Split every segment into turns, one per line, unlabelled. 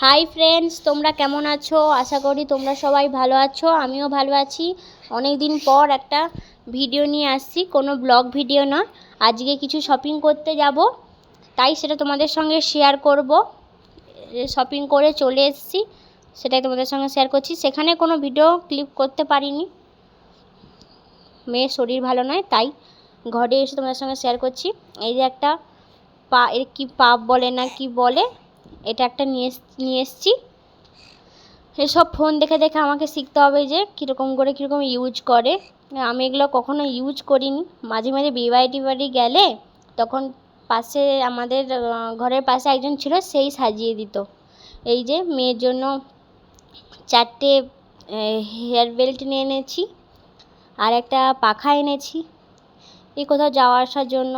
Hi friends, তোমরা কেমন আছো? আশা করি তোমরা সবাই ভালো আছো। আমিও ভালো আছি। অনেক দিন পর একটা ভিডিও নিয়ে আসছি, কোনো ব্লগ ভিডিও না। আজকে কিছু শপিং করতে যাব, তাই সেটা তোমাদের সঙ্গে শেয়ার করব। শপিং করে চলে এসেছি, সেটাই তোমাদের সঙ্গে শেয়ার করছি। সেখানে কোনো ভিডিও ক্লিপ করতে পারিনি, মেয়ের শরীর ভালো নয়, তাই ঘরে এসে তোমাদের সঙ্গে শেয়ার করছি। এই যে একটা এর কি পাপ বলে না কি বলে, এটা একটা নিয়ে এসেছি। এসব ফোন দেখে দেখে আমাকে শিখতে হবে যে কীরকম ইউজ করে। আমি এগুলো কখনো ইউজ করিনি। মাঝে মাঝে বিয়ে বাড়ি গেলে তখন পাশে আমাদের ঘরের পাশে একজন ছিল, সেই সাজিয়ে দিত। এই যে মেয়ের জন্য 4টে হেয়ার বেল্ট নিয়ে এনেছি, আর একটা পাখা এনেছি এই কোথাও যাওয়া আসার জন্য।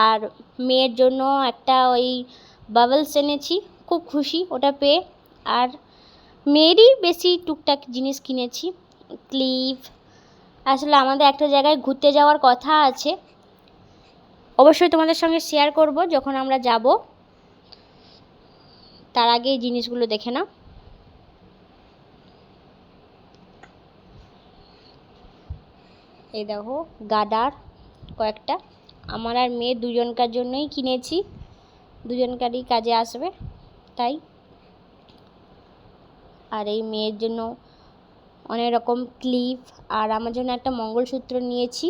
আর মেয়ের জন্য একটা ওই বাবলস এনেছি, খুব খুশি ওটা পেয়ে। আর মেয়েরই বেশি টুকটাক জিনিস কিনেছি, ক্লিপ। আসলে আমাদের একটা জায়গায় ঘুরতে যাওয়ার কথা আছে, অবশ্যই তোমাদের সঙ্গে শেয়ার করব যখন আমরা যাব। তার আগে এই জিনিসগুলো দেখে নাও। এই দেখো, গার্ডার কয়েকটা, আমার আর মেয়ে দুজনকার জন্যই কিনেছি, দুজনকারই কাজে আসবে তাই। আর এই মেয়ের জন্য অনেক রকম ক্লিপ, আর আমার জন্য একটা মঙ্গলসূত্র নিয়েছি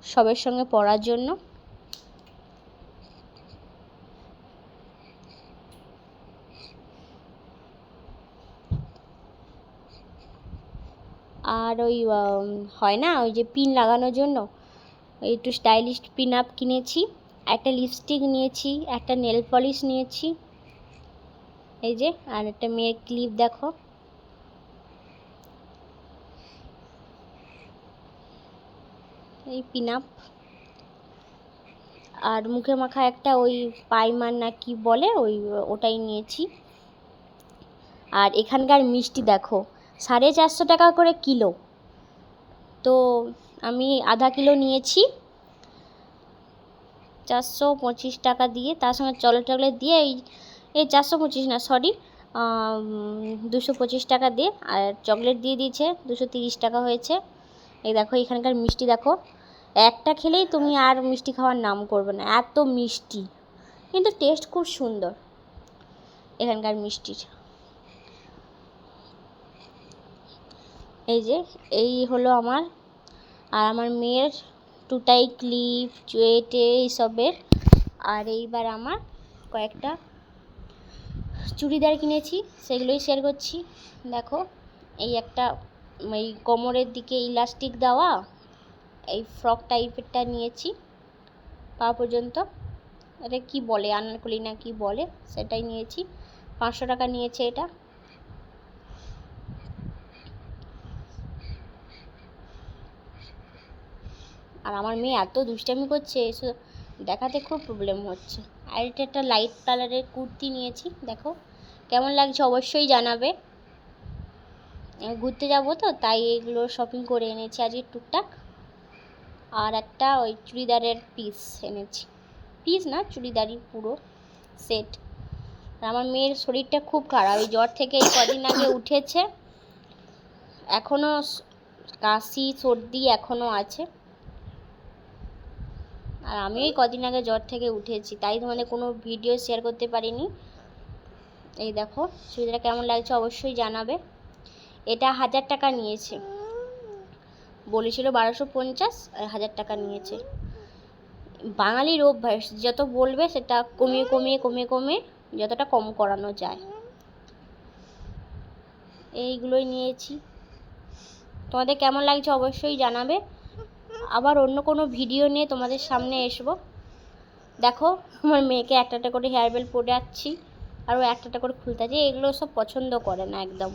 সবের সঙ্গে পরার জন্য। আর ওই হয় না ওই যে পিন লাগানোর জন্য, একটু স্টাইলিশ পিন আপ কিনেছি। একটা লিপস্টিক নিয়েছি, একটা নেল পলিশ নিয়েছি, এই যে। আর একটা মেয়ের ক্লিপ দেখো, এই পিন আপ। আর মুখে মাখা একটা ওই পাইমার না কি বলে, ওটাই নিয়েছি। আর এখানকার মিষ্টি দেখো, 450 টাকা করে কিলো, তো আমি আধা কিলো নিয়েছি 425 টাকা দিয়ে। তার সঙ্গে চকলেট দিয়ে এই 425 না, সরি, 225 টাকা দিয়ে। আর চকলেট দিয়ে দিয়েছে, 230 টাকা হয়েছে। এই দেখো এখানকার মিষ্টি দেখো, একটা খেলেই তুমি আর মিষ্টি খাওয়ার নাম করবে না, এত মিষ্টি, কিন্তু টেস্ট খুব সুন্দর এখানকার মিষ্টির। এই যে এই হলো আমার আর আমার মেয়ের টুটাই ক্লিপ, চুয়েটে এইসবের। আর এইবার আমার কয়েকটা চুড়িদার কিনেছি, সেগুলোই শেয়ার করছি। দেখো, এই একটা এই কোমরের দিকে ইলাস্টিক দেওয়া এই ফ্রক টাইপেরটা নিয়েছি পা পর্যন্ত। এটা কি বলে, আনারকলি না কি বলে, সেটাই নিয়েছি। 500 টাকা নিয়েছে এটা। আর আমার মেয়ে এত দুষ্টামি করছে, এসব দেখাতে খুব প্রবলেম হচ্ছে। আর এটা একটা লাইট কালারের কুর্তি নিয়েছি, দেখো কেমন লাগছে অবশ্যই জানাবে। ঘুরতে যাব তো তাই এগুলো শপিং করে এনেছি আজকে টুকটাক। আর একটা ওই চুড়িদারের পিস এনেছি, পিস না চুড়িদারই পুরো সেট। আমার মেয়ের শরীরটা খুব খারাপ, ওই জ্বর থেকে এই কদিন আগে উঠেছে, এখনও কাশি সর্দি এখনও আছে। আর আমি এই কদিন আগে জ্বর থেকে উঠেছি, তাই তোমাদের কোনো ভিডিও শেয়ার করতে পারিনি। এই দেখো চুড়িদারটা কেমন লাগছে অবশ্যই জানাবে। এটা 1000 টাকা নিয়েছে, বলেছিল 1250, 1000 টাকা নিয়েছে। বাঙালির অভ্যাস, যত বলবে সেটা কমিয়ে যতটা কম করানো যায়, এইগুলোই নিয়েছি। তোমাদের কেমন লাগছে অবশ্যই জানাবে। আবার অন্য কোনো ভিডিও নিয়ে তোমাদের সামনে আসবো। দেখো আমার মেয়েকে একটা করে হেয়ার বেল্ট পরাচ্ছি, আর ও একটা করে খুলতে আছে, এগুলো সব পছন্দ করে না একদম।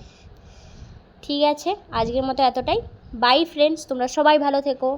ঠিক আছে, আজকের মতো এতটাই। বাই ফ্রেন্ডস, তোমরা সবাই ভালো থেকো।